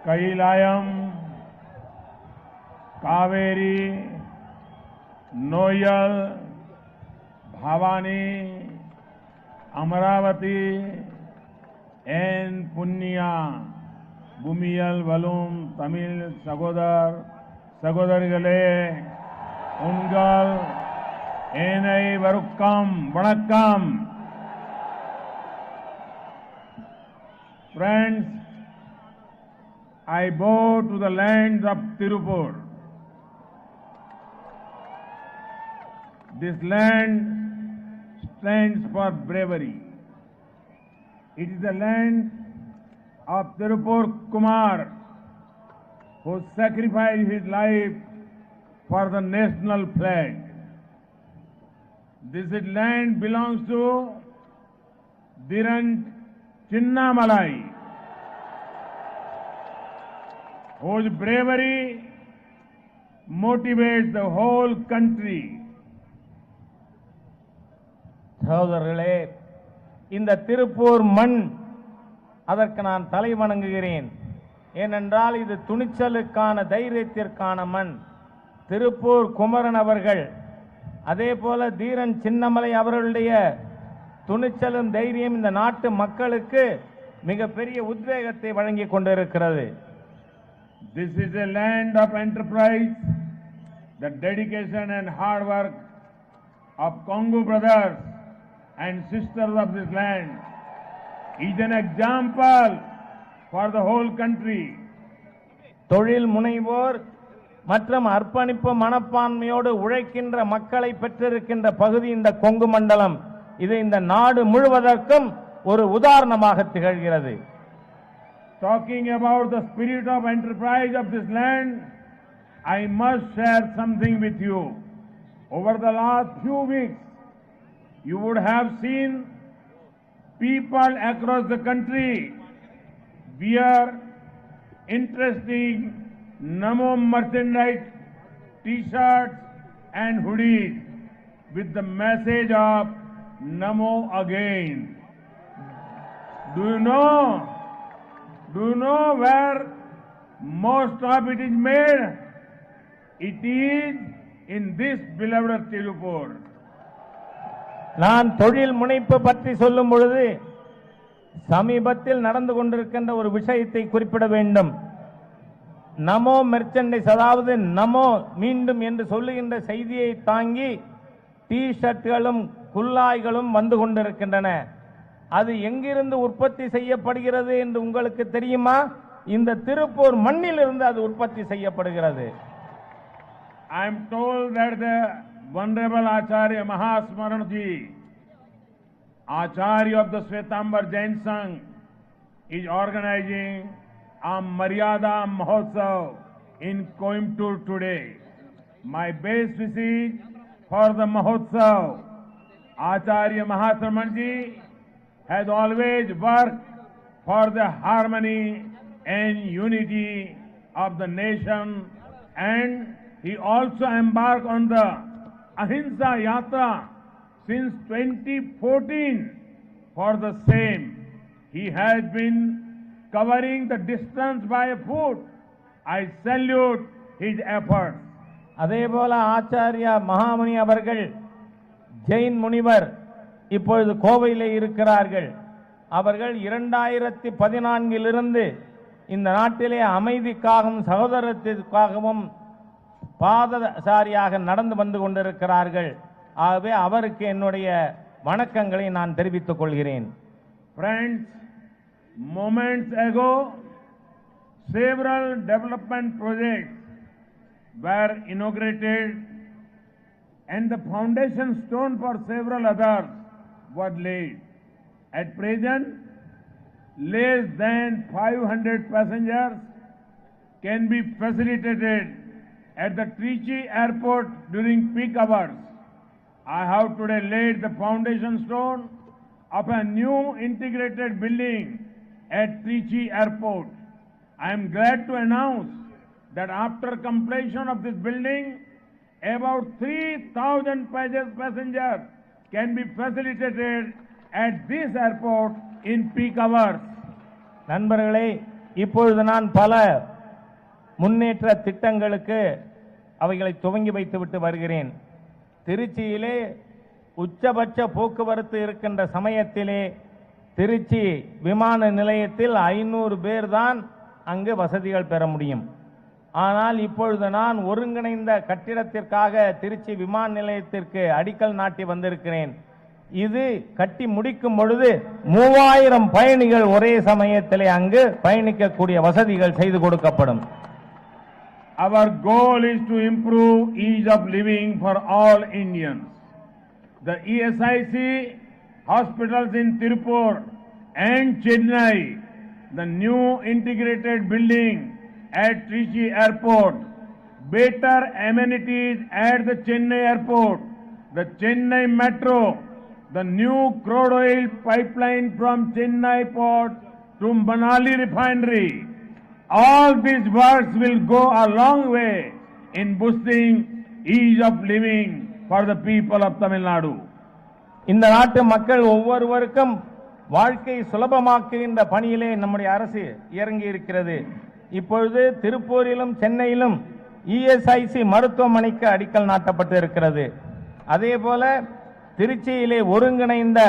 Kailayam, Kaveri, Noyal, Bhavani, Amaravati, and Punya, Bumiyal, Valum, Tamil, Sagodar-Gale, Ungal, Enai, Varukkam, Vanakkam. Friends, I bow to the lands of Tirupur. This land stands for bravery. It is the land of Tirupur Kumar, who sacrificed his life for the national flag. This land belongs to Dhiran Chinnamalai, whose bravery motivates the whole country. சகோதரர்களே, இந்த திருப்பூர் மண் அதற்கு நான் தலை வணங்குகிறேன். ஏனென்றால் இது துணிச்சலுக்கான தைரியத்திற்கான மண். திருப்பூர் குமரன் அவர்கள், அதே போல தீரன் சின்னமலை அவர்களுடைய துணிச்சலும் தைரியம் இந்த நாட்டு மக்களுக்கு மிகப்பெரிய உத்வேகத்தை வழங்கி கொண்டிருக்கிறது. This is a land of enterprise. The dedication and hard work of Congo brothers and sisters of this land is an example for the whole country. தொழில் முனைவோர் மற்றும் அர்ப்பணிப்பு மனப்பான்மையோடு உழைக்கின்ற மக்களை பெற்றிருக்கின்ற பகுதி இந்த கொங்கு மண்டலம். இது இந்த நாடு முழுவதற்கும் ஒரு உதாரணமாக திகழ்கிறது. Talking about the spirit of enterprise of this land, I must share something with you. Over the last few weeks, you would have seen people across the country wear interesting Namo merchandise, T-shirts and hoodies with the message of Namo again. Do you know where most of it is made? It is in this beloved Tirupur. நான் தொழில் முனைப்பு பற்றி சொல்லும் பொழுது சமீபத்தில் நடந்து கொண்டிருக்கின்ற ஒரு விஷயத்தை குறிப்பிட வேண்டும். நமோ மெர்ச்சன்டைஸ், அதாவது நமோ மீண்டும் என்று சொல்லுகின்ற செய்தியை தாங்கி டி ஷர்ட்களும் குல்லாய்களும் வந்து கொண்டிருக்கின்றன. அது எங்கிருந்து உற்பத்தி செய்யப்படுகிறது என்று உங்களுக்கு தெரியுமா? இந்த திருப்பூர் மண்ணிலிருந்து அது உற்பத்தி செய்யப்படுகிறது. I am told that the Venerable Acharya Mahasmaranji, Acharya of the Svetambar Jain Sangh, is organizing a Maryada Mahotsav in Coimbatore today. My best wishes for the Mahotsav. Acharya Mahasmaranji has always worked for the harmony and unity of the nation, and he also embarked on the Ahimsa Yatra since 2014 for the same. He has been covering the distance by foot. I salute his efforts. அதேபோல ஆச்சாரியா மகாமுனி அவர்கள் ஜெயின் முனிவர் இப்பொழுது கோவையிலே இருக்கிறார்கள். அவர்கள் 2014 இந்த நாட்டிலே அமைதிக்காகவும் சகோதரத்திற்காகவும் பாதசாரியாக நடந்து வந்து கொண்டிருக்கிறார்கள். ஆகவே அவருக்கு என்னுடைய வணக்கங்களை நான் தெரிவித்துக் கொள்கிறேன். Friends, moments ago, several development projects were inaugurated and the foundation stone for several others was laid. At present, less than 500 passengers can be facilitated at the Trichy airport during peak hours. I have today laid the foundation stone of a new integrated building at Trichy airport. I am glad to announce that after completion of this building, about 3,000 passengers can be facilitated at this airport in peak hours. நண்பர்களே, இப்பொழுது நான் பல முன்னேற்ற திட்டங்களுக்கு அவைகளை துவங்கி வைத்துவிட்டு வருகிறேன். திருச்சியிலே உச்சபட்ச போக்குவரத்து இருக்கின்ற சமயத்திலே திருச்சி விமான நிலையத்தில் 500 பேர் தான் அங்கு வசதிகள் பெற முடியும். ஆனால் இப்பொழுது நான் ஒருங்கிணைந்த கட்டிடத்திற்காக திருச்சி விமான நிலையத்திற்கு அடிக்கல் நாட்டி வந்திருக்கிறேன். இது கட்டி முடிக்கும் பொழுது 3000 பயணிகள் ஒரே சமயத்திலே அங்கு பயணிக்கக்கூடிய வசதிகள் செய்து கொடுக்கப்படும். Our goal is to improve ease of living for all Indians. The ESIC hospitals in Tirupur and Chennai, the new integrated building at Trichy Airport, better amenities at the Chennai Airport, the Chennai Metro, the new crude oil pipeline from Chennai Port to Manali Refinery. All these works will go a long way in boosting ease of living for the people of Tamil Nadu. இந்த நாட்டு மக்கள் ஒவ்வொருவருக்கும் வாழ்க்கை சுலபமாக்குகின்ற பணியிலே நம்முடைய அரசு இறங்கி இருக்கிறது. இப்பொழுது திருப்பூரிலும் சென்னையிலும் ESIC மருத்துவமனைக்கு அடிக்கல் நாட்டப்பட்டு இருக்கிறது. அதே போல திருச்சியிலே ஒருங்கிணைந்த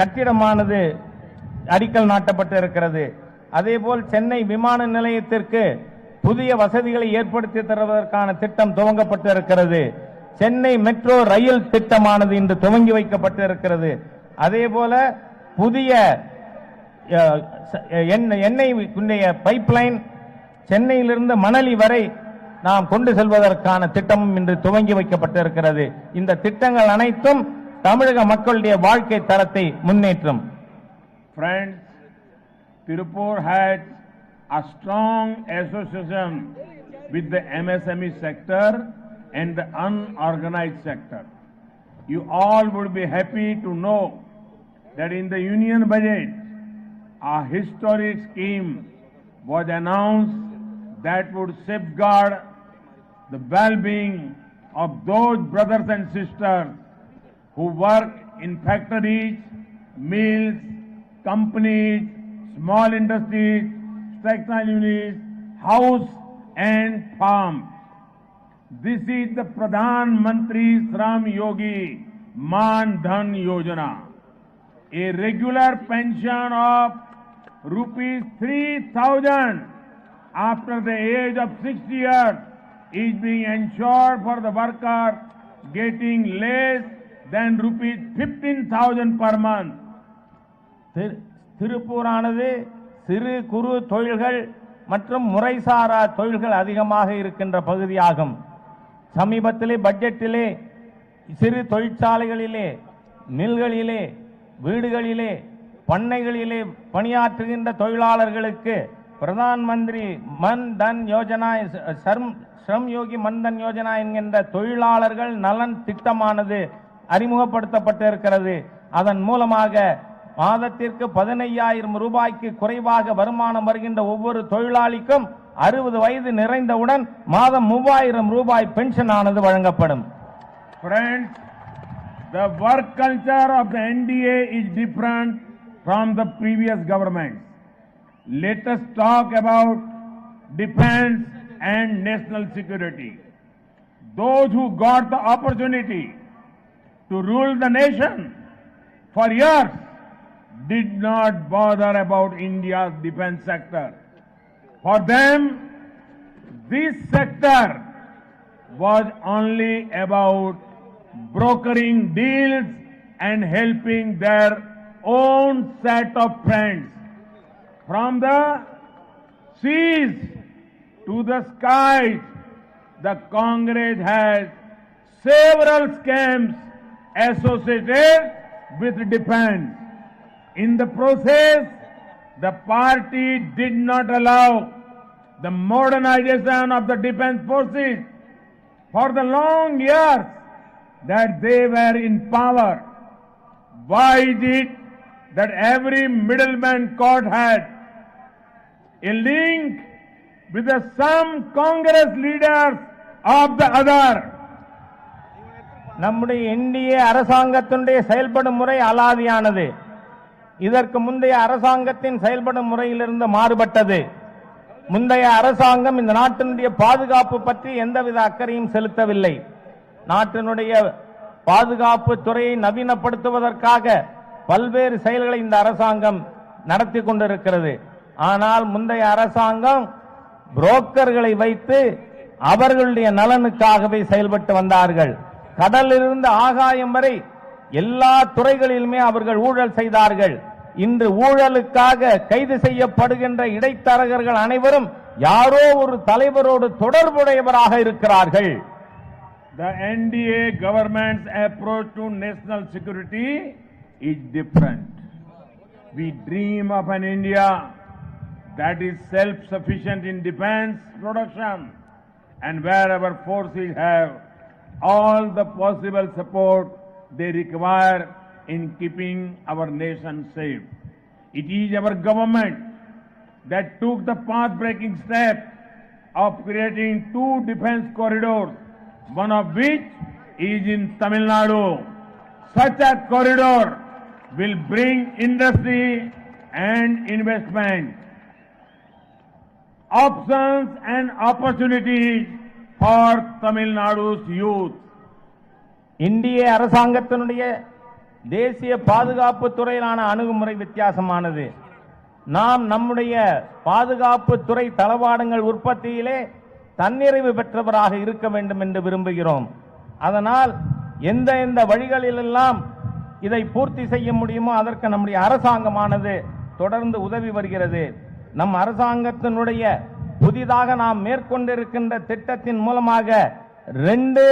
கட்டிடமானது அடிக்கல் நாட்டப்பட்டு இருக்கிறது. அதேபோல் சென்னை விமான நிலையத்திற்கு புதிய வசதிகளை ஏற்படுத்தி தருவதற்கான திட்டம் துவங்கப்பட்டு இருக்கிறது. சென்னை மெட்ரோ ரயில் திட்டமானது இன்று துவங்கி வைக்கப்பட்டு இருக்கிறது. அதேபோல புதிய எண்ணெய் பைப்லைன் சென்னையிலிருந்து மணலி வரை நாம் கொண்டு செல்வதற்கான திட்டமும் இன்று துவங்கி வைக்கப்பட்டு இருக்கிறது. இந்த திட்டங்கள் அனைத்தும் தமிழக மக்களுடைய வாழ்க்கை தரத்தை முன்னேற்றும். Friends, Tirupur had a strong association with the MSME sector and the unorganized sector. You all would be happy to know that in the union budget, a historic scheme was announced that would safeguard the well-being of those brothers and sisters who work in factories, mills, companies, small industries, textile units, house and farm. This is the Pradhan Mantri Shram Yogi Man Dhan Yojana. A regular pension of rupees 3,000 after the age of 60 years is being ensured for the worker getting less than rupees 15,000 per month. திருப்பூரானது சிறு குறு தொழில்கள் மற்றும் முறைசாரா தொழில்கள் அதிகமாக இருக்கின்ற பகுதியாகும். சமீபத்திலே பட்ஜெட்டிலே சிறு தொழிற்சாலைகளிலே, மில்களிலே, வீடுகளிலே, பண்ணைகளிலே பணியாற்றுகின்ற தொழிலாளர்களுக்கு பிரதான் மந்திரி மன் தன் யோஜனா, ஸ்ரம் யோகி மன் தன் யோஜனா என்கின்ற தொழிலாளர்கள் நலன் திட்டமானது அறிமுகப்படுத்தப்பட்டு இருக்கிறது. அதன் மூலமாக மாதத்திற்கு 15,000 ரூபாய்க்கு குறைவாக வருமானம் வருகின்ற ஒவ்வொரு தொழிலாளிக்கும் 60 வயது நிறைந்தவுடன் மாதம் 3,000 ரூபாய் பென்ஷன் ஆனது வழங்கப்படும். Friends, the work culture of the NDA is different from the previous government. Let us talk about defense and national security. Those who got the opportunity to rule the nation for years did not bother about India's defense sector. For them, this sector was only about brokering deals and helping their own set of friends. From the seas to the skies, the Congress has several scams associated with defense. In the process, the party did not allow the modernization of the defense forces for the long years that they were in power. Why is it that every middleman court had a link with some Congress leaders of the other? நம்முடைய இந்திய அரசாங்கத்தினுடைய செயல்படும் முறை அலாதியானது. இதற்கு முந்தைய அரசாங்கத்தின் செயல்படும் முறையிலிருந்து மாறுபட்டது. முந்தைய அரசாங்கம் இந்த நாட்டினுடைய பாதுகாப்பு பற்றி எந்தவித அக்கறையும் செலுத்தவில்லை. நாட்டினுடைய பாதுகாப்பு துறையை நவீனப்படுத்துவதற்காக பல்வேறு செயல்களை இந்த அரசாங்கம் நடத்தி கொண்டிருக்கிறது. ஆனால் முந்தைய அரசாங்கம் புரோக்கர்களை வைத்து அவர்களுடைய நலனுக்காகவே செயல்பட்டு வந்தார்கள். கடலிலிருந்து ஆகாயம் வரை எல்லா துறைகளிலுமே அவர்கள் ஊழல் செய்தார்கள். இன்று ஊழலுக்காக கைது செய்யப்படுகின்ற இடைத்தரகர்கள் அனைவரும் யாரோ ஒரு தலைவரோடு தொடர்புடையவராக இருக்கிறார்கள். The NDA government's approach to national security is different. We dream of an India that is self-sufficient in defense production and where our forces have all the possible support they require in keeping our nation safe. It is our government that took the path-breaking step of creating 2 defense corridors, one of which is in Tamil Nadu. Such a corridor will bring industry and investment, options and opportunities for Tamil Nadu's youth. இந்திய அரசாங்கத்தினுடைய தேசிய பாதுகாப்பு துறையிலான அணுகுமுறை வித்தியாசமானது. நாம் நம்முடைய பாதுகாப்பு துறை தளவாடங்கள் உற்பத்தியிலே தன்னிறைவு பெற்றவராக இருக்க வேண்டும் என்று விரும்புகிறோம். அதனால் எந்த வழிகளிலெல்லாம் இதை பூர்த்தி செய்ய முடியுமோ அதற்கு நம்முடைய அரசாங்கமானது தொடர்ந்து உதவி வருகிறது. நம் அரசாங்கத்தினுடைய புதிதாக நாம் மேற்கொண்டிருக்கின்ற திட்டத்தின் மூலமாக 2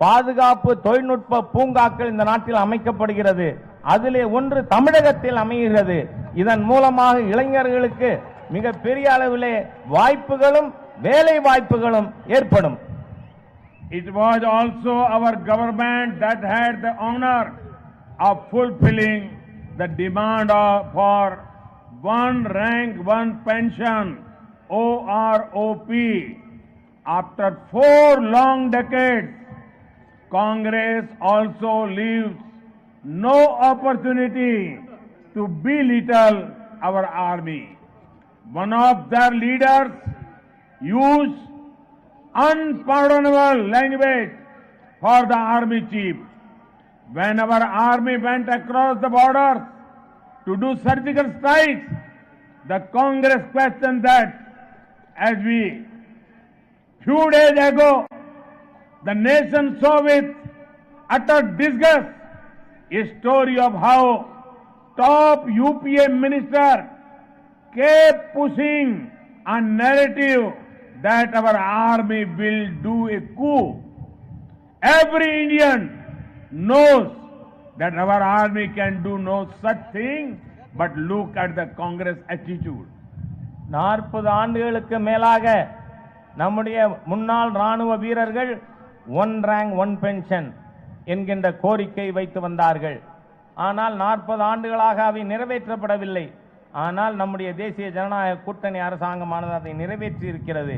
பாதுகாப்பு தொழில்நுட்ப பூங்காக்கள் இந்த நாட்டில் அமைக்கப்படுகிறது. அதிலே ஒன்று தமிழகத்தில் அமைகிறது. இதன் மூலமாக இளைஞர்களுக்கு மிக பெரிய அளவிலே வாய்ப்புகளும் வேலை வாய்ப்புகளும் ஏற்படும். It was also our government that had the honor of fulfilling the demand for one rank, one pension, OROP. After 4 long decades, Congress also leaves no opportunity to belittle our army. One of their leaders used unpardonable language for the army chief. When our army went across the borders to do surgical strikes, the Congress questioned that as we few days ago the nation saw with utter disgust a story of how top UPA minister kept pushing a narrative that our army will do a coup. Every Indian knows that our army can do no such thing, but look at the Congress attitude. 40 ஆண்டுகளுக்கு மேலாக நம்முடைய முன்னாள் ராணுவ வீரர்கள் 1 rank 1 pension என்கின்ற கோரிக்கை வைத்து வந்தார்கள். ஆனால் 40 ஆண்டுகளாக அவை நிறைவேற்றப்படவில்லை. ஆனால் நம்முடைய தேசிய ஜனநாயக கூட்டணி அரசாங்கமானது அதை நிறைவேற்றி இருக்கிறது.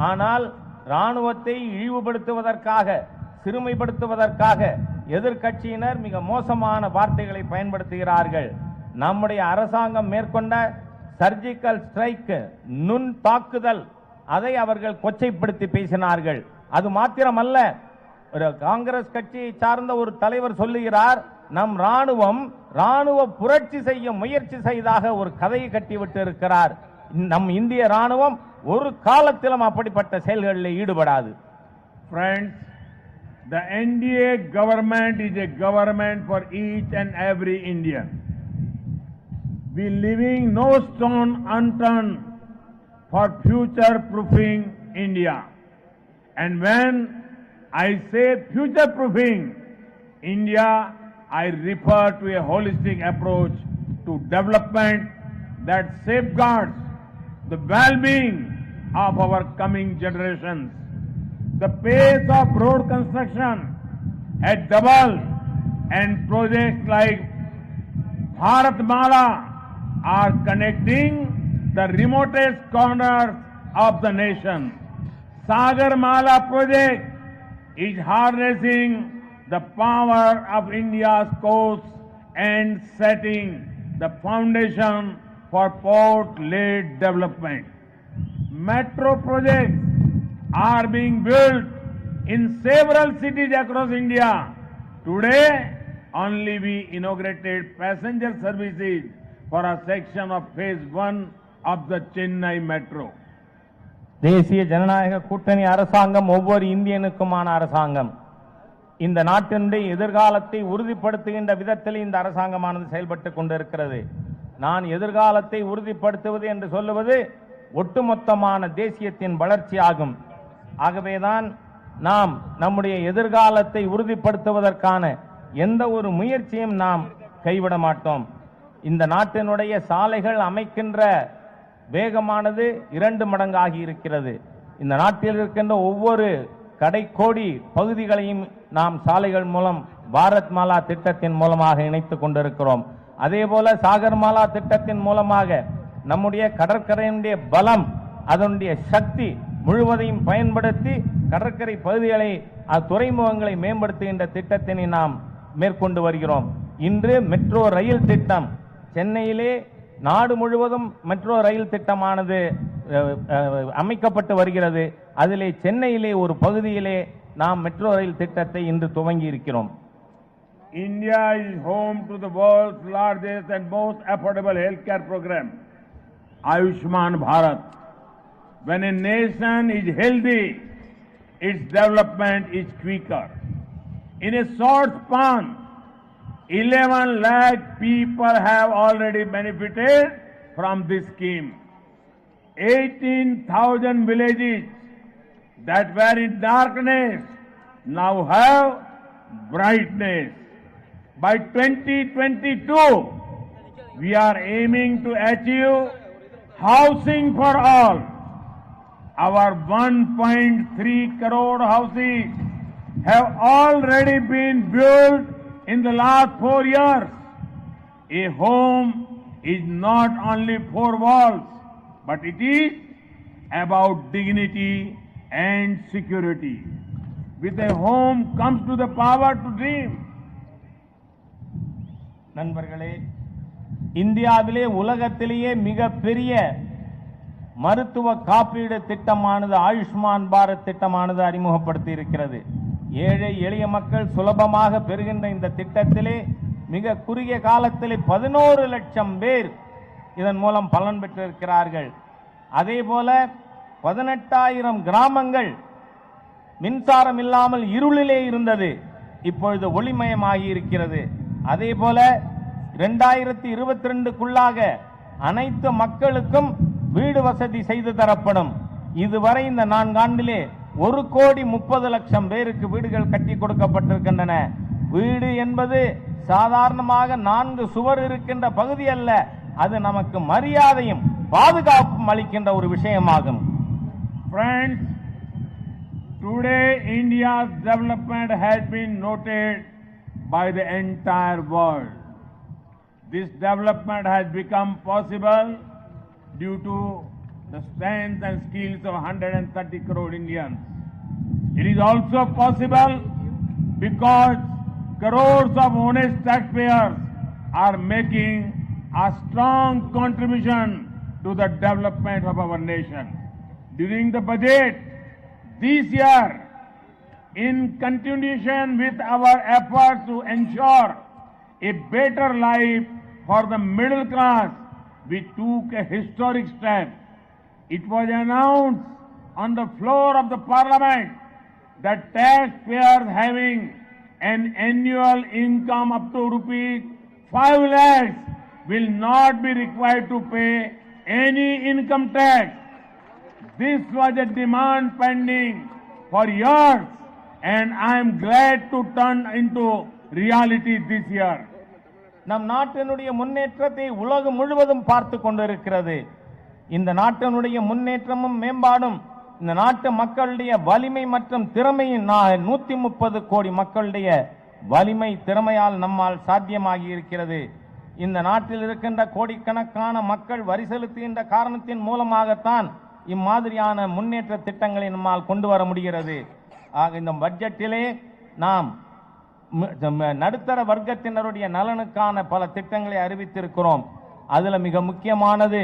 ஆனால் ராணுவத்தை இழிவுபடுத்துவதற்காக, சிறுமைப்படுத்துவதற்காக எதிர்க்கட்சியினர் மிக மோசமான வார்த்தைகளை பயன்படுத்துகிறார்கள். நம்முடைய அரசாங்கம் மேற்கொண்ட சர்ஜிக்கல் ஸ்ட்ரைக், நுண் தாக்குதல், அதை அவர்கள் கொச்சைப்படுத்தி பேசினார்கள். அது மாத்திரமல்ல, ஒரு காங்கிரஸ் கட்சியை சார்ந்த ஒரு தலைவர் சொல்லுகிறார், நம் ராணுவ புரட்சி செய்ய முயற்சி செய்தாக ஒரு கதையை கட்டிவிட்டு இருக்கிறார். நம் இந்திய ராணுவம் ஒரு காலத்திலும் அப்படிப்பட்ட செயல்களில் ஈடுபடாது. Friends, the NDA government is a government for each and every Indian. We leaving no stone unturned for future proofing India. And when I say future proofing India, I refer to a holistic approach to development that safeguards the well-being of our coming generations. The pace of road construction has doubled and projects like Bharatmala are connecting the remotest corners of the nation. Sagarmala project is harnessing the power of India's coast and setting the foundation for port-led development. Metro projects are being built in several cities across India. Today, only we inaugurated passenger services for a section of phase 1 of the Chennai Metro. தேசிய ஜனநாயக கூட்டணி அரசாங்கம் ஒவ்வொரு இந்தியனுக்குமான அரசாங்கம். இந்த நாட்டினுடைய எதிர்காலத்தை உறுதிப்படுத்துகின்ற விதத்தில் இந்த அரசாங்கமானது செயல்பட்டுக் கொண்டிருக்கிறது. நான் எதிர்காலத்தை உறுதிப்படுத்துவது என்று சொல்லுவது ஒட்டுமொத்தமான தேசியத்தின் வளர்ச்சியாகும். ஆகவேதான் நாம் நம்முடைய எதிர்காலத்தை உறுதிப்படுத்துவதற்கான எந்த ஒரு முயற்சியும் நாம் கைவிட மாட்டோம். இந்த நாட்டினுடைய சாலைகள் அமைக்கின்ற வேகமானது 2 மடங்காகி இருக்கிறது. இந்த நாட்டில் இருக்கின்ற ஒவ்வொரு கடைக்கோடி பகுதிகளையும் நாம் சாலைகள் மூலம் பாரத் மாலா திட்டத்தின் மூலமாக இணைத்துக் கொண்டிருக்கிறோம். அதேபோல சாகர்மாலா திட்டத்தின் மூலமாக நம்முடைய கடற்கரையினுடைய பலம், அதனுடைய சக்தி முழுவதையும் பயன்படுத்தி கடற்கரை பகுதிகளை துறைமுகங்களை மேம்படுத்துகின்ற திட்டத்தினை நாம் மேற்கொண்டு வருகிறோம். இன்று மெட்ரோ ரயில் திட்டம் சென்னையிலே நாடு முழுவதும் மெட்ரோ ரயில் திட்டமானது அமைக்கப்பட்டு வருகிறது. அதிலே சென்னையிலே ஒரு பகுதியிலே நாம் மெட்ரோ ரயில் திட்டத்தை இன்று துவங்கி இருக்கிறோம். India is home to the world's largest and most affordable healthcare program, Ayushman Bharat. When a nation is healthy, its development is quicker. In a short span, 11 lakh people have already benefited from this scheme. 18,000 villages that were in darkness now have brightness. By 2022, we are aiming to achieve housing for all. Our 1.3 crore houses have already been built in the last 4 years. A home is not only 4 walls, but it is about dignity and security. With a home comes to the power to dream. நண்பர்களே, இந்தியாவிலே உலகத்திலேயே மிகப்பெரிய மருத்துவ காப்பீடு திட்டமானது ஆயுஷ்மான் பாரத் திட்டமானது அறிமுகப்படுத்தி இருக்கிறது. ஏழை எளிய மக்கள் சுலபமாக பெறுகின்ற இந்த திட்டத்திலே மிக குறுகிய காலத்திலே 11 லட்சம் பேர் இதன் மூலம் பலன் பெற்றிருக்கிறார்கள். அதேபோல 18,000 கிராமங்கள் மின்சாரம் இல்லாமல் இருளிலே இருந்தது, இப்பொழுது ஒளிமயமாகி இருக்கிறது. அதேபோல 2022க்குள்ளாக அனைத்து மக்களுக்கும் வீடு வசதி செய்து தரப்படும். இதுவரை இந்த 4 ஆண்டிலே 1,30,00,000 பேருக்கு வீடுகள் கட்டி கொடுக்கப்பட்டிருக்கின்றன. வீடு என்பது சாதாரணமாக 4 சுவர் இருக்கின்ற பகுதி அல்ல, அது நமக்கு மரியாதையும் பாதுகாப்பும் அளிக்கின்ற ஒரு விஷயமாகும். Friends, today India's development has been noted by the entire world. This development has become possible due to the strength and skills of 130 crore Indians. It is also possible because crores of honest taxpayers are making a strong contribution to the development of our nation. During the budget this year, in continuation with our efforts to ensure a better life for the middle class, we took a historic step. It was announced on the floor of the parliament that taxpayers having an annual income up to ₹5 lakhs will not be required to pay any income tax. This was a demand pending for years, and I am glad to turn into reality this year. நம் நாட்டினுடைய முன்னேற்றத்தை உலகம் முழுவதும் பார்த்து கொண்டிருக்கிறது. இந்த நாட்டினுடைய முன்னேற்றமும் மேம்பாடும் இந்த நாட்டு மக்களுடைய வலிமை மற்றும் திறமையின் 130 கோடி மக்களுடைய வலிமை திறமையால் நம்மால் சாத்தியமாகி இருக்கிறது. இந்த நாட்டில் இருக்கின்ற கோடிக்கணக்கான மக்கள் வரி செலுத்துகின்ற காரணத்தின் மூலமாகத்தான் இம்மாதிரியான முன்னேற்ற திட்டங்களை நம்மால் கொண்டு வர முடிகிறது. ஆக இந்த பட்ஜெட்டிலே நாம் நடுத்தர வர்க்கத்தினருடைய நலனுக்கான பல திட்டங்களை அறிவித்திருக்கிறோம். அதுல மிக முக்கியமானது,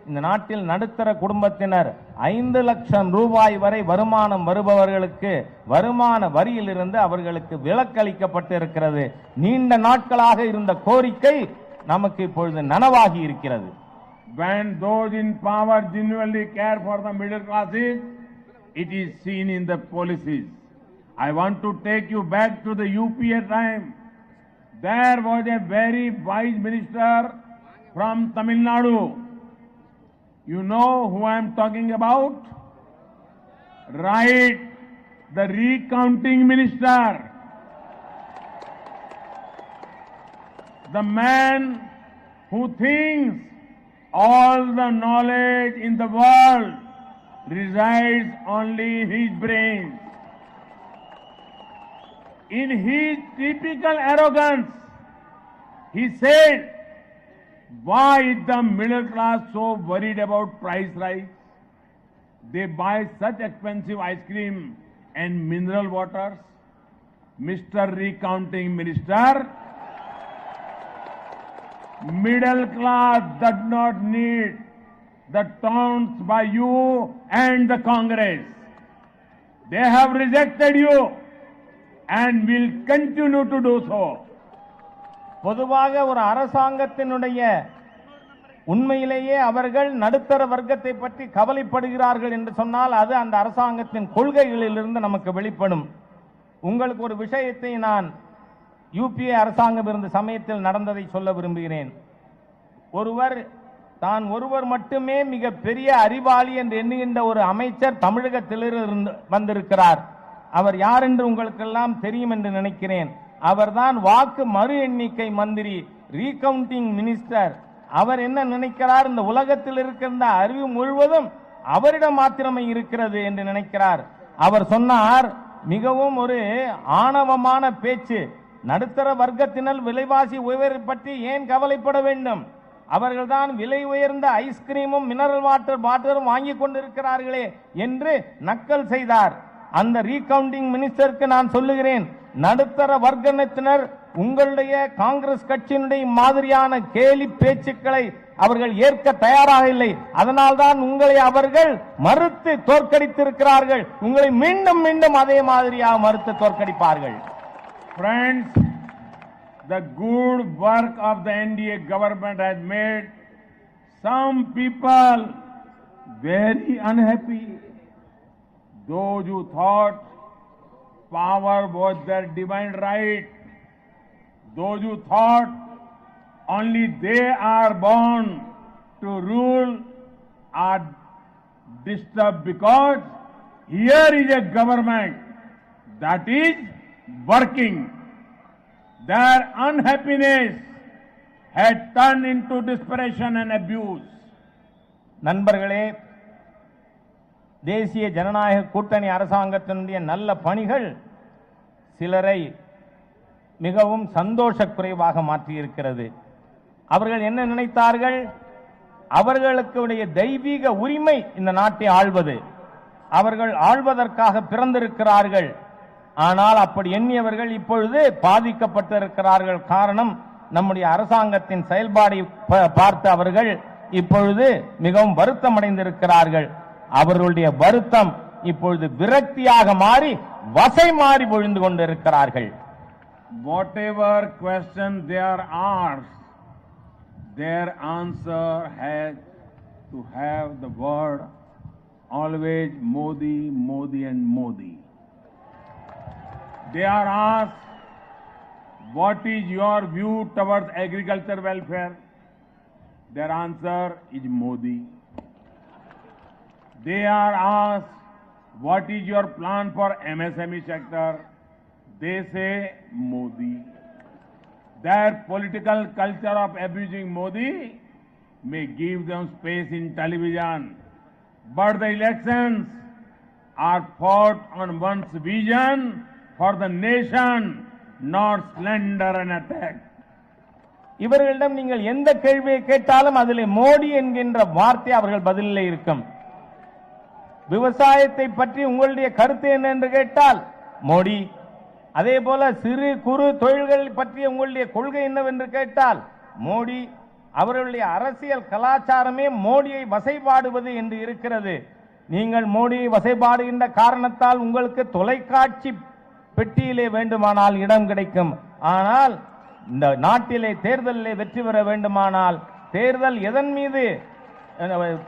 இந்த நாட்டில் நடுத்தர குடும்பத்தினர் 5 லட்சம் ரூபாய் வரை வருமானம் வருபவர்களுக்கு வருமான வரியிலிருந்து அவர்களுக்கு விலக்களிக்கப்பட்டு இருக்கிறது. நீண்ட நாட்களாக இருந்த கோரிக்கை நமக்கு இப்பொழுது நனவாகி இருக்கிறது. When those in power genuinely care for the middle classes, it is seen in the policies. I want to take you back to the UPA time. There was a very wise minister from Tamil Nadu. You know who I am talking about? Right, the recounting minister. The man who thinks all the knowledge in the world resides only in his brain. In his typical arrogance, he said, why is the middle class so worried about price rise? They buy such expensive ice cream and mineral waters. Mr. Recounting Minister, middle class does not need the taunts by you and the Congress. They have rejected you and will continue to do so. பொதுவாக ஒரு அரசாங்கத்தினுடைய உண்மையிலேயே அவர்கள் நடுத்தர வர்க்கத்தை பற்றி கவலைப்படுகிறார்கள் என்று சொன்னால் அது அந்த அரசாங்கத்தின் கொள்கைகளிலிருந்து நமக்கு வெளிப்படும். உங்களுக்கு ஒரு விஷயத்தை நான் யூபிஏ அரசாங்கம் இருந்த சமயத்தில் நடந்ததை சொல்ல விரும்புகிறேன். ஒருவர் மட்டுமே மிக பெரிய அறிவாளி என்று எண்ணுகின்ற ஒரு அமைச்சர் தமிழகத்திலிருந்து வந்திருக்கிறார். அவர் யார் என்று உங்களுக்கெல்லாம் தெரியும் என்று நினைக்கிறேன். அவர்தான் வாக்கு மறு எண்ணிக்கை மந்திரி, ரீகவுண்டிங் மினிஸ்டர். அவர் என்ன நினைக்கிறார், இந்த உலகத்தில் இருக்கின்ற அறிவு முழுவதும் அவரிடம் மாத்திரமே இருக்கிறது என்று நினைக்கிறார். அவர் சொன்னார், மிகவும் ஒரு ஆணவமான பேச்சு, நடுத்தர வர்க்கத்தினர் விலைவாசி உயர்வை பற்றி ஏன் கவலைப்பட வேண்டும், அவர்கள்தான் விலை உயர்ந்த ஐஸ்கிரீமும் மினரல் வாட்டரும் வாங்கி கொண்டிருக்கிறார்களே என்று நக்கல் செய்தார். அந்த ரீகவுண்டிங் மினிஸ்டருக்கு நான் சொல்லுகிறேன், நடுத்தர வர்க்கத்தினர் உங்களுடைய காங்கிரஸ் கட்சியினுடைய மாதிரியான கேலி பேச்சுக்களை அவர்கள் ஏற்க தயாராக இல்லை. அதனால்தான் உங்களை அவர்கள் மறுத்து தோற்கடித்திருக்கிறார்கள். உங்களை மீண்டும் மீண்டும் அதே மாதிரியாக மறுத்து தோற்கடிப்பார்கள். Friends, the good work of the NDA government has made some people very unhappy. Those who thought power was their divine right, those who thought only they are born to rule, are disturbed because here is a government that is working. Their unhappiness had turned into desperation and abuse. நண்பர்களே, தேசிய ஜனநாயக கூட்டணி அரசாங்கத்தினுடைய நல்ல பணிகள் சிலரை மிகவும் சந்தோஷக்குறைவாக மாற்றியிருக்கிறது. அவர்கள் என்ன நினைத்தார்கள், அவர்களுடைய தெய்வீக உரிமை இந்த நாட்டை ஆள்வது, அவர்கள் ஆள்வதற்காக பிறந்திருக்கிறார்கள். ஆனால் அப்படி எண்ணியவர்கள் இப்பொழுது பாதிக்கப்பட்டிருக்கிறார்கள். காரணம், நம்முடைய அரசாங்கத்தின் செயல்பாடை பார்த்து அவர்கள் இப்பொழுது மிகவும் வருத்தம் அடைந்திருக்கிறார்கள். அவர்களுடைய வருத்தம் இப்பொழுது விரக்தியாக மாறி வசை மாறி பொழிந்து கொண்டிருக்கிறார்கள். Whatever question they are asked, their answer has to have the word always Modi, Modi and Modi. They are asked, what is your view towards agriculture welfare? Their answer is Modi. They are asked, what is your plan for MSME sector? They say Modi. Their political culture of abusing Modi may give them space in television, but the elections are fought on one's vision for the nation, not slander and attack. இவர்களிடம் நீங்கள் எந்த கேள்வியை கேட்டாலும் அதிலே மோடி என்கின்ற வார்த்தை அவர்கள் பதிலில் இருக்கும். விவசாயத்தை பற்றி உங்களுடைய கருத்து என்ன என்று கேட்டால் மோடி, அதே போல சிறு குறு தொழில்கள் பற்றிய உங்களுடைய கொள்கை என்னவென்று கேட்டால் மோடி அவர்களுடைய அரசியல் கலாச்சாரமே மோடியை வசைபாடுவது என்று இருக்கிறது. நீங்கள் மோடியை வசைபாடுகின்ற காரணத்தால் உங்களுக்கு தொலைக்காட்சி பெட்டியிலே வேண்டுமானால் இடம் கிடைக்கும். ஆனால் இந்த நாட்டிலே தேர்தலிலே வெற்றி பெற வேண்டுமானால் தேர்தல் எதன் மீது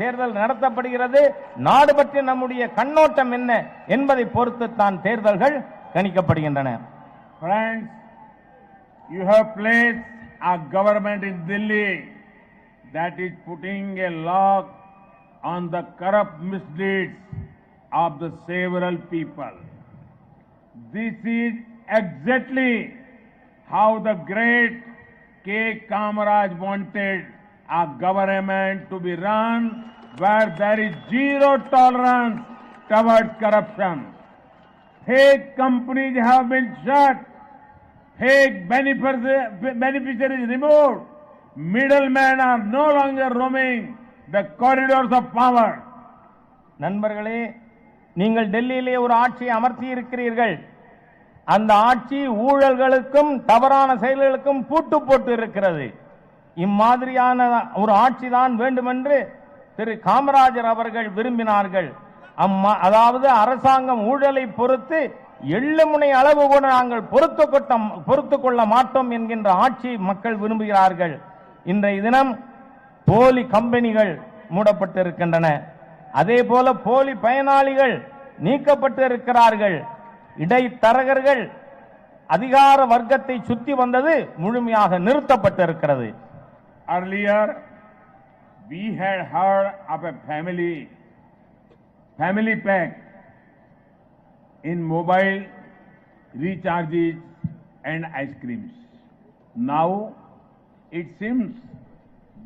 தேர்தல் நடத்தப்படுகிறது, நாடு பற்றி நம்முடைய கண்ணோட்டம் என்ன என்பதை பொறுத்து தான் தேர்தல்கள் கணிக்கப்படுகின்றன. Friends, you have placed a government in Delhi that is putting a lock on the corrupt misdeeds of the several people. This is exactly how the great K. Kamaraj wanted a government to be run where there is zero tolerance towards corruption. Fake companies have been shut, fake beneficiaries removed, middlemen are no longer roaming the corridors of power. நண்பர்களே, நீங்கள் டெல்லியிலே ஒரு ஆட்சியை அமர்த்தி இருக்கிறீர்கள். அந்த ஆட்சி ஊழல்களுக்கும் தவறான செயல்களுக்கும் பூட்டு போட்டு இருக்கிறது. இம்மாதிரியான ஒரு ஆட்சி தான் வேண்டுமென்று திரு காமராஜர் அவர்கள் விரும்பினார்கள். அதாவது அரசாங்கம் ஊழலை பொறுத்து எள்ளுமுனை அளவு கூட நாங்கள் பொறுத்து கொள்ள மாட்டோம் என்கின்ற ஆட்சி மக்கள் விரும்புகிறார்கள். இன்றைய தினம் போலி கம்பெனிகள் மூடப்பட்டிருக்கின்றன. அதே போல போலி பயனாளிகள் நீக்கப்பட்டு இருக்கிறார்கள். இடைத்தரகர்கள் அதிகார வர்க்கத்தை சுத்தி வந்தது முழுமையாக நிறுத்தப்பட்டிருக்கிறது. Earlier we had heard of a family pack in mobile recharges and ice creams. Now it seems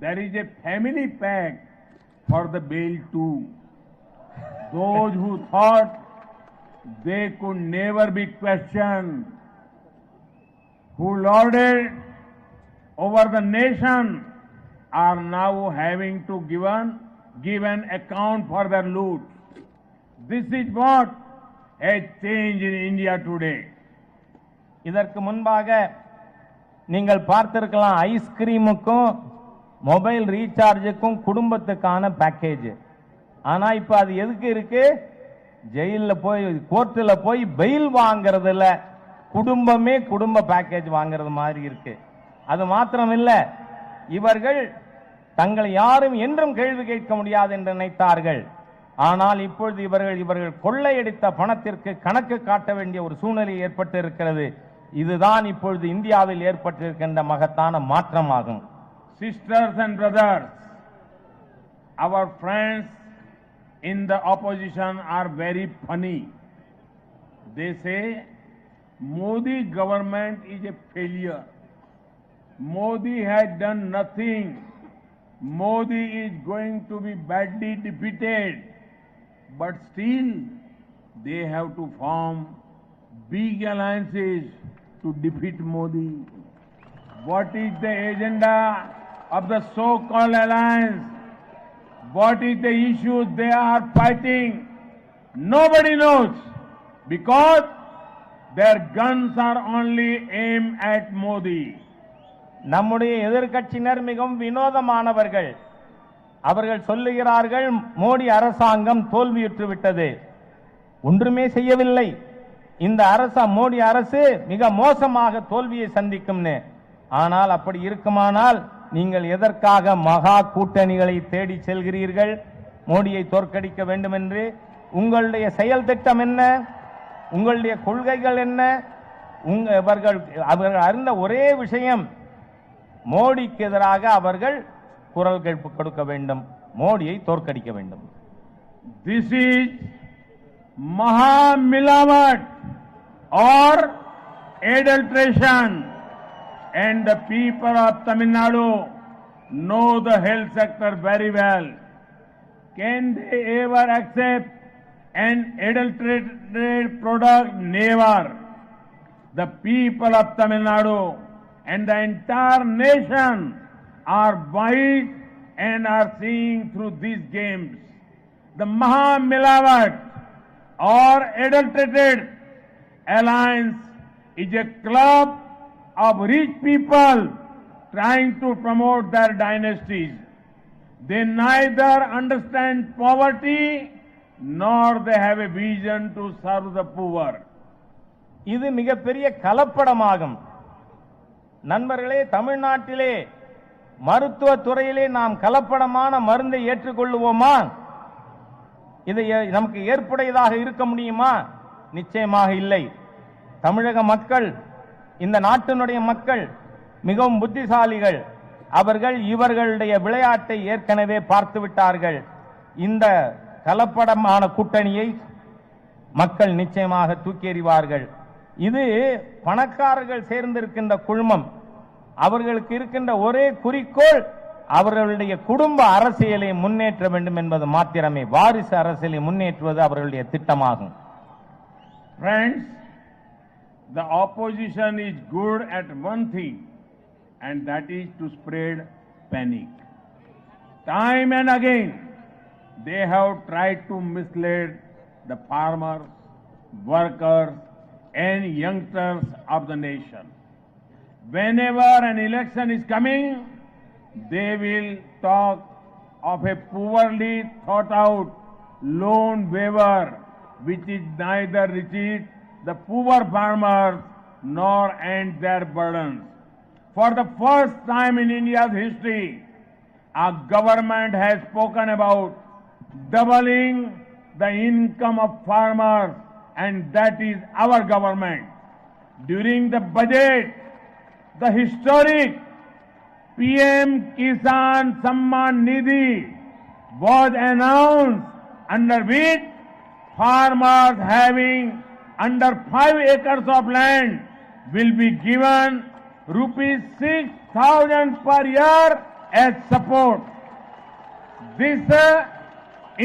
there is a family pack for the bail too. Those who thought they could never be questioned, who lorded over the nation, are now having to give an account for their loot. This is what has changed in India today. இதற்கு முன்பாக நீங்கள் பார்த்திருக்கலாம், ஐஸ்கிரீமுக்கும் mobile ரீசார்ஜுக்கும் குடும்பத்துக்கான package. ஆனா இப்ப அது எதுக்கு இருக்கு? ஜெயிலில் போய் கோர்ட்டில் போய் பெயில் வாங்கிறதுல குடும்பமே குடும்ப பேக்கேஜ் வாங்கிறது மாதிரி இருக்கு. அது மாத்திரமில்ல, இவர்கள் தங்களை யாரும் என்றும் கேள்வி கேட்க முடியாது என்று நினைத்தார்கள். ஆனால் இப்பொழுது இவர்கள் கொள்ளையடித்த பணத்திற்கு கணக்கு காட்ட வேண்டிய ஒரு சூழ்நிலை ஏற்பட்டு இருக்கிறது. இதுதான் இப்பொழுது இந்தியாவில் ஏற்பட்டிருக்கின்ற மகத்தான மாற்றமாகும். Sisters and brothers, our friends in the opposition are very funny. They say Modi government is a failure. Modi has done nothing. Modi is going to be badly defeated. But still they have to form big alliances to defeat Modi. What is the agenda of the so-called alliance? What is the issue they are fighting? Nobody knows, because their guns are only aimed at Modi. நம்முடைய எதிர்க்கட்சியினர் மிகவும் வினோதமானவர்கள். அவர்கள் சொல்லுகிறார்கள், மோடி அரசாங்கம் தோல்வியுற்று விட்டது. ஒன்றுமே செய்யவில்லை. இந்த மோடி அரசு மிக மோசமாக தோல்வியை சந்திக்கும்னு. ஆனால் அப்படி இருக்குமானால் நீங்கள் எதற்காக மகா கூட்டணிகளை தேடி செல்கிறீர்கள்? மோடியை தோற்கடிக்க வேண்டும் என்று உங்களுடைய செயல் திட்டம் என்ன? உங்களுடைய கொள்கைகள் என்ன? அவர்கள் அறிந்த ஒரே விஷயம், மோடிக்கு எதிராக அவர்கள் குரல் கொடுக்க வேண்டும், மோடியை தோற்கடிக்க வேண்டும். This is Maha Milavat or adulteration, and the people of Tamil Nadu know the health sector very well. Can they ever accept an adulterated product? Never. The people of Tamil Nadu and the entire nation are wise and are seeing through these games. The Maha Milavat or adulterated alliance is a club of rich people trying to promote their dynasties. They neither understand poverty nor they have a vision to serve the poor. இது மிகப்பெரிய கலப்படமாகும். நண்பர்களே, தமிழ்நாட்டிலே மருத்துவ துறையிலே நாம் கலப்படமான மருந்தை ஏற்றுக்கொள்ளுவோமா? இது நமக்கு ஏற்புடையதாக இருக்க முடியுமா? நிச்சயமாக இல்லை. தமிழக மக்கள், இந்த நாட்டினுடைய மக்கள் மிகவும் புத்திசாலிகள். அவர்கள் இவர்களுடைய விளையாட்டை ஏற்கனவே பார்த்து விட்டார்கள். இந்த கலப்படமான கூட்டணியை மக்கள் நிச்சயமாக தூக்கி எறிவார்கள். இது பணக்காரர்கள் சேர்ந்திருக்கின்ற குழுமம். அவர்களுக்கு இருக்கின்ற ஒரே குறிக்கோள் அவர்களுடைய குடும்ப அரசியலை முன்னேற்ற வேண்டும் என்பது மாத்திரமே. வாரிசு அரசியலை முன்னேற்றுவது அவர்களுடைய திட்டமாகும். Friends, the opposition is good at one thing, and that is to spread panic. Time and again, they have tried to mislead the farmers, workers, and youngsters of the nation. Whenever an election is coming, they will talk of a poorly thought out loan waiver which is neither reaches the poor farmers nor end their burdens. For the first time in India's history, our government has spoken about doubling the income of farmers, and that is our government. During the budget, the historic PM Kisan Samman Nidhi was announced, under which farmers having under 5 acres of land will be given rupees 6,000 per year as support. This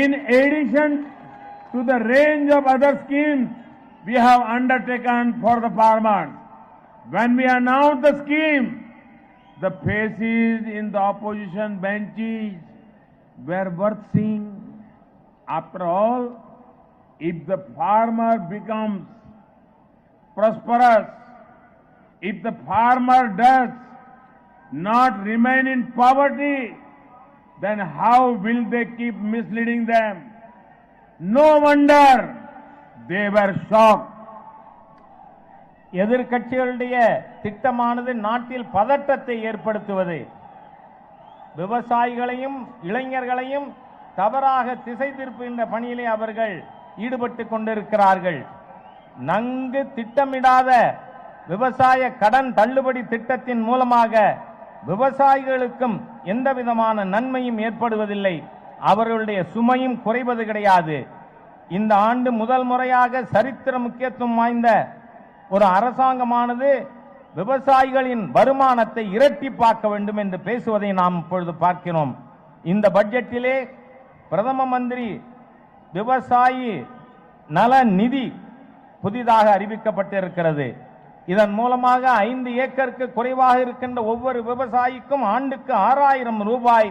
in addition to the range of other schemes we have undertaken for the farmers. When we announced the scheme, the faces in the opposition benches were worth seeing. After all, if the farmer becomes prosperous, if the farmer does not remain in poverty, then how will they keep misleading them? No wonder they were shocked. எதிர்க்கட்சிகளுடைய திட்டமானது நாட்டில் பதட்டத்தை ஏற்படுத்துவது, விவசாயிகளையும் இளைஞர்களையும் தவறாக திசை திருப்புகின்ற பணியிலே அவர்கள் ஈடுபட்டுக் கொண்டிருக்கிறார்கள். நன்கு திட்டமிடாத விவசாய கடன் தள்ளுபடி திட்டத்தின் மூலமாக விவசாயிகளுக்கும் எந்த விதமான நன்மையும் ஏற்படுவதில்லை. அவர்களுடைய சுமையும் குறைவது கிடையாது. இந்த ஆண்டு முதல் முறையாக சரித்திர முக்கியத்துவம் வாய்ந்த ஒரு அரசாங்கமானது விவசாயிகளின் வருமானத்தை இரட்டிப்பாக்க வேண்டும் என்று பேசுவதை நாம் இப்பொழுது பார்க்கிறோம். இந்த பட்ஜெட்டிலே பிரதம மந்திரி விவசாயி நல நிதி புதிதாக அறிவிக்கப்பட்டிருக்கிறது. இதன் மூலமாக 5 ஏக்கருக்கு குறைவாக இருக்கின்ற ஒவ்வொரு விவசாயிக்கும் ஆண்டுக்கு 6,000 ரூபாய்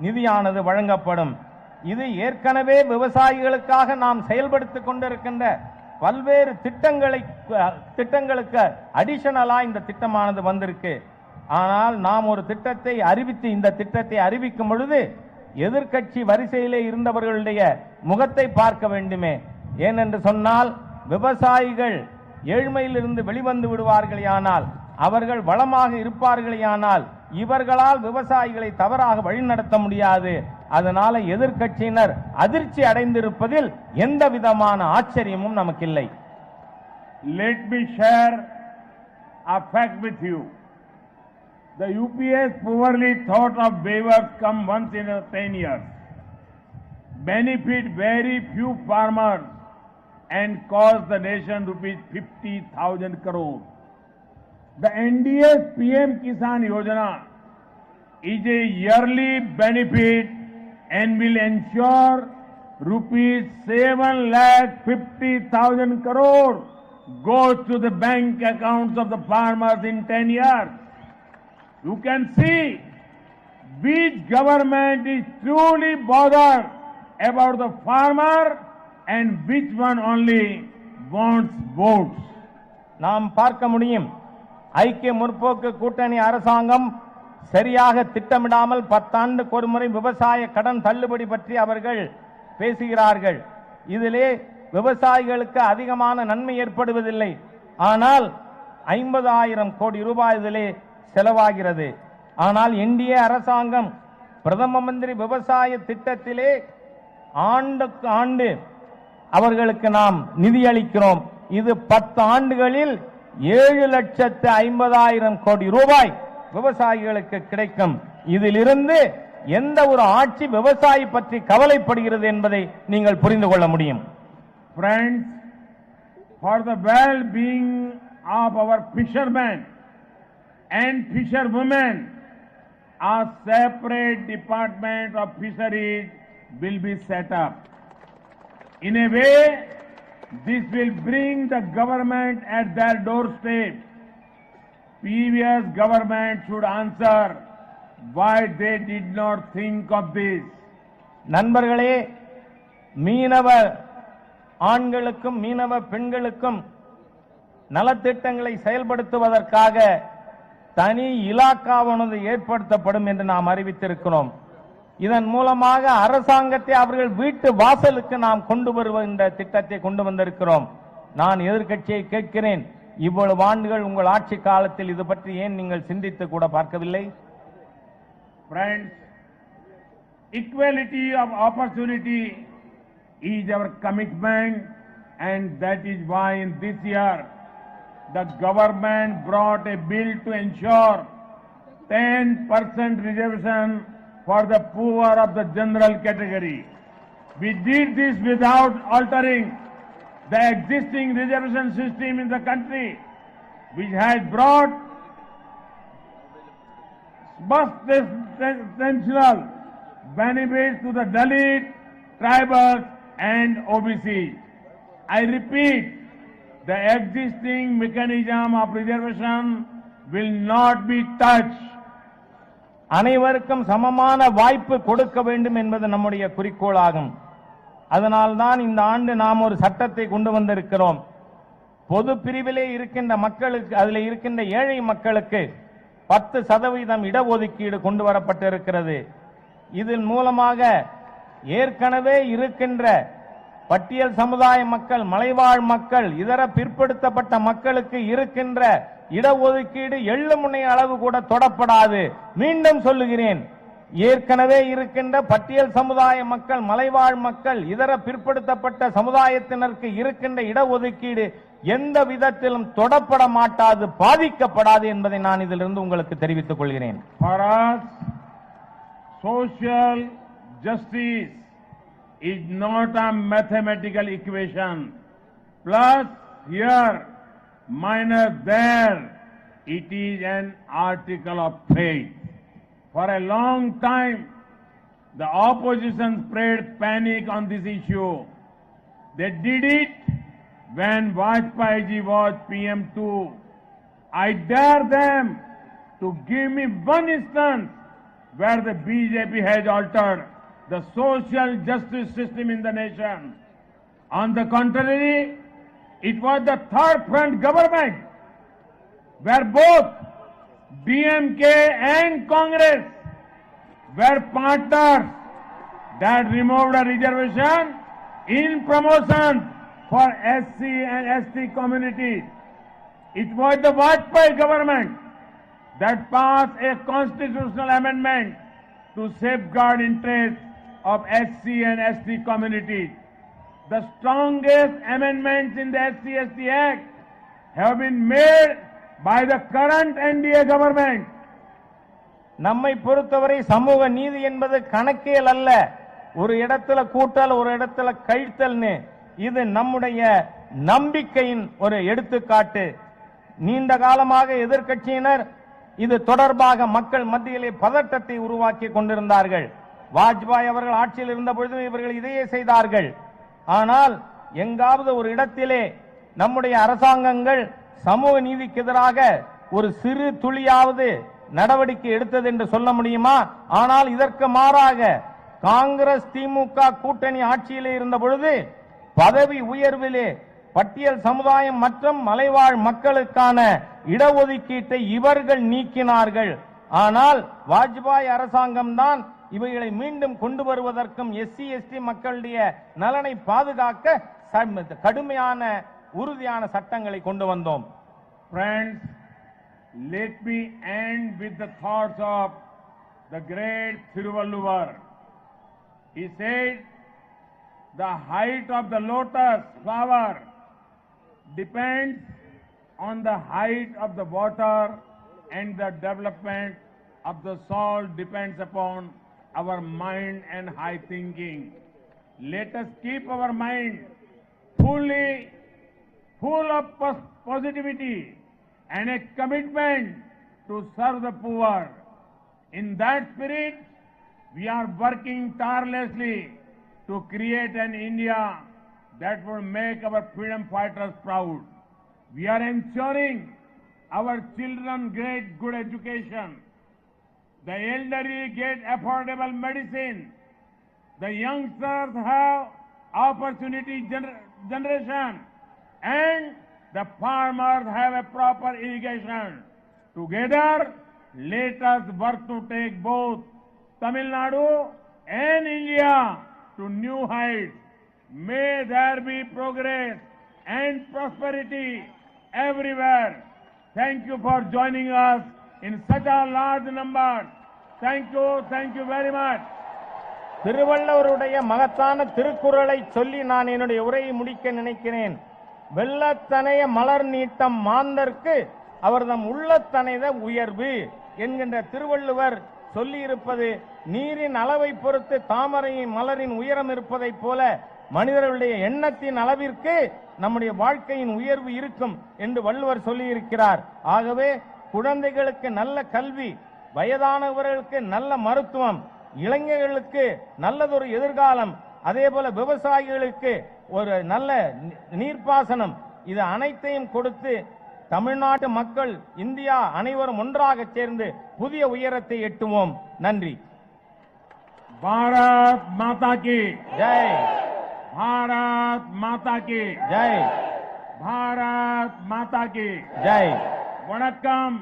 நிதியானது வழங்கப்படும். இது ஏற்கனவே விவசாயிகளுக்காக நாம் செயல்படுத்திக் கொண்டிருக்கின்ற பல்வேறு திட்டங்களுக்கு அடிஷனலா இந்த திட்டமானது வந்திருக்கு. ஆனால் நாம் ஒரு திட்டத்தை அறிவித்து இந்த திட்டத்தை அறிவிக்கும் பொழுது எதிர்க்கட்சி வரிசையிலே இருந்தவர்களுடைய முகத்தை பார்க்க வேண்டுமே. ஏனென்று சொன்னால் விவசாயிகள் ஏழ்மையிலிருந்து வெளிவந்து விடுவார்களேயானால், அவர்கள் வளமாக இருப்பார்களேயானால் இவர்களால் விவசாயிகளை தவறாக வழிநடத்த முடியாது. அதனால எதிர்க்கட்சியினர் அதிர்ச்சி அடைந்திருப்பதில் எந்த விதமான ஆச்சரியமும் நமக்கில்லை. Let me share a fact with you. The UPS poorly thought of waivers come once in 10 years, benefit very few farmers and cost the nation rupees 50,000 crore. The NDA's PM Kisan Yojana is a yearly benefit and will ensure rupees 7,50,000 crore goes to the bank accounts of the farmers in 10 years. You can see which government is truly bothered about the farmer and which one only wants votes. நாம் பார்க்க முடியும். ஐக்கிய முற்போக்கு கூட்டணி அரசாங்கம் சரியாக திட்டமிடாமல் 10 ஆண்டுக்கு ஒரு முறை விவசாய கடன் தள்ளுபடி பற்றி அவர்கள் பேசுகிறார்கள். இதிலே விவசாயிகளுக்கு அதிகமான நன்மை ஏற்படுவதில்லை. ஆனால் 50,000 கோடி ரூபாய் இதிலே செலவாகிறது. ஆனால் என்டிஏ அரசாங்கம் பிரதம மந்திரி விவசாய திட்டத்திலே ஆண்டுக்கு ஆண்டு அவர்களுக்கு நாம் நிதியளிக்கிறோம். இது 10 ஆண்டுகளில் 7,50,000 கோடி ரூபாய் விவசாயிகளுக்கு கிடைக்கும். இதிலிருந்து எந்த ஒரு ஆட்சி விவசாயி பற்றி கவலைப்படுகிறது என்பதை நீங்கள் புரிந்து கொள்ள முடியும். Friends, for the well-being of our fishermen and fisherwomen, a separate department of fisheries will be set up. In a way, this will bring the government at their doorstep. Previous government should answer why they did not think of this. நண்பர்களே, மீனவ ஆண்களுக்கும் மீனவ பெண்களுக்கும் நலத்திட்டங்களை செயல்படுத்துவதற்காக தனி இலாக்காவானது ஏற்படுத்தப்படும் என்று நாம் அறிவித்திருக்கிறோம். இதன் மூலமாக அரசாங்கத்தை அவர்கள் வீட்டு வாசலுக்கு நாம் கொண்டு வருகின்ற திட்டத்தை கொண்டு வந்திருக்கிறோம். நான் எதிர்க்கட்சியை கேட்கிறேன், இவ்வளவு ஆண்டுகள் உங்கள் ஆட்சி காலத்தில் இது பற்றி ஏன் நீங்கள் சிந்தித்து கூட பார்க்கவில்லை? Friends, equality of opportunity is our commitment, and that is why in this year the government brought a bill to ensure 10% reservation for the poor of the general category. We did this without altering the existing reservation system in the country, which has brought substantial benefits to the Dalit, tribals and OBCs. I repeat, the existing mechanism of reservation will not be touched. அனைவருக்கும் சமமான வாய்ப்பு கொடுக்க வேண்டும் என்பது நம்முடைய குறிக்கோளாகும். அதனால்தான் இந்த ஆண்டு நாம் ஒரு சட்டத்தை கொண்டு வந்திருக்கிறோம். பொது பிரிவிலே இருக்கின்ற மக்களுக்கு, அதில் இருக்கின்ற ஏழை மக்களுக்கு 10% இடஒதுக்கீடு கொண்டு வரப்பட்டிருக்கிறது. இதன் மூலமாக ஏற்கனவே இருக்கின்ற பட்டியல் சமுதாய மக்கள், மலைவாழ் மக்கள், இதர பிற்படுத்தப்பட்ட மக்களுக்கு இருக்கின்ற இடஒதுக்கீடு எள்ளு முனை அளவு கூட தொடப்படாது. மீண்டும் சொல்லுகிறேன், ஏற்கனவே இருக்கின்ற பட்டியல் சமுதாய மக்கள், மலைவாழ் மக்கள், இதர பிற்படுத்தப்பட்ட சமுதாயத்தினருக்கு இருக்கின்ற இடஒதுக்கீடு எந்த விதத்திலும் தொடப்பட மாட்டாது, பாதிக்கப்படாது என்பதை நான் இதிலிருந்து உங்களுக்கு தெரிவித்துக் கொள்கிறேன். For us, social justice is not a mathematical equation. Plus here, minus there, it is an article of faith. For a long time, the opposition spread panic on this issue. They did it when Vajpayee ji was PM too. I dare them to give me one instance where the BJP has altered the social justice system in the nation. On the contrary, it was the third front government where both DMK and Congress were partners that removed a reservation in promotion for SC and ST communities. It was the Vajpayee government that passed a constitutional amendment to safeguard interests of SC and ST communities. The strongest amendments in the SC/ST Act have been made by the current NDA government. நம்மை பொறுத்தவரை சமூக நீதி என்பது கணக்கியல் அல்ல, ஒரு இடத்துல கூட்டல் ஒரு இடத்துல கழித்தல்னு. இது நம்முடைய நம்பிக்கையின் ஒரு எடுத்துக்காட்டு. நீண்ட காலமாக எதிர்க்கட்சியினர் இது தொடர்பாக மக்கள் மத்தியிலே பதட்டத்தை உருவாக்கி கொண்டிருந்தார்கள். வாஜ்பாய் அவர்கள் ஆட்சியில் இருந்த பொழுது இவர்கள் இதையே செய்தார்கள். ஆனால் எங்காவது ஒரு இடத்திலே நம்முடைய அரசாங்கங்கள் சமூக நீதிக்கு எதிராக ஒரு சிறு துளியாவது நடவடிக்கை எடுத்தது என்று சொல்ல முடியுமா? ஆனால் இதற்கு மாறாக காங்கிரஸ் திமுக கூட்டணி ஆட்சியிலே இருந்த பொழுது பதவி உயர்விலே பட்டியல் சமுதாயம் மற்றும் மலைவாழ் மக்களுக்கான இடஒதுக்கீட்டை இவர்கள் நீக்கினார்கள். ஆனால் வாஜ்பாய் அரசாங்கம்தான் இவைகளை மீண்டும் கொண்டு வருவதற்கும் எஸ்சி எஸ்டி மக்களுடைய நலனை பாதுகாக்க கடுமையான உறுதியான சட்டங்களை கொண்டு வந்தோம். Friends, let me end with the thoughts of the great Thiruvalluvar. He said, the height of the lotus flower depends on the height of the water, and the development of the soul depends upon our mind and high thinking. Let us keep our mind full of positivity and a commitment to serve the poor. In that spirit, we are working tirelessly to create an India that will make our freedom fighters proud. We are ensuring our children get good education, the elderly get affordable medicine, the youngsters have opportunity generation, and the farmers have a proper irrigation. Together, let us work to take both Tamil Nadu and India to new heights. May there be progress and prosperity everywhere. Thank you for joining us in such a large number. Thank you very much. திருவள்ளுவருடைய மகத்தான திருக்குறளை சொல்லி நான் என்னுடைய உரையை முடிக்க நினைக்கிறேன். வெள்ளத்தனைய மலர் நீட்டம் மாந்தர்க்கு அவர்தம் உள்ளத்தனைத உயர்வு என்கின்ற திருவள்ளுவர் சொல்லியிருப்பது நீரின் அளவை பொறுத்து தாமரையின் மலரின் உயரம் இருப்பதைப் போல மனிதர்களுடைய எண்ணத்தின் அளவிற்கு நம்முடைய வாழ்க்கையின் உயர்வு இருக்கும் என்று வள்ளுவர் சொல்லியிருக்கிறார். ஆகவே குழந்தைகளுக்கு நல்ல கல்வி, வயதானவர்களுக்கு நல்ல மருத்துவம், இளைஞர்களுக்கு நல்லதொரு எதிர்காலம், அதே போல விவசாயிகளுக்கு ஒரு நல்ல நீர்ப்பாசனம், இது அனைத்தையும் கொடுத்து தமிழ்நாட்டு மக்கள், இந்தியா அனைவரும் ஒன்றாக சேர்ந்து புதிய உயரத்தை எட்டுவோம். நன்றி. பாரத் மாதா கி ஜெய். பாரத் மாதா கி ஜெய். பாரத் மாதா கி ஜெய். வணக்கம்.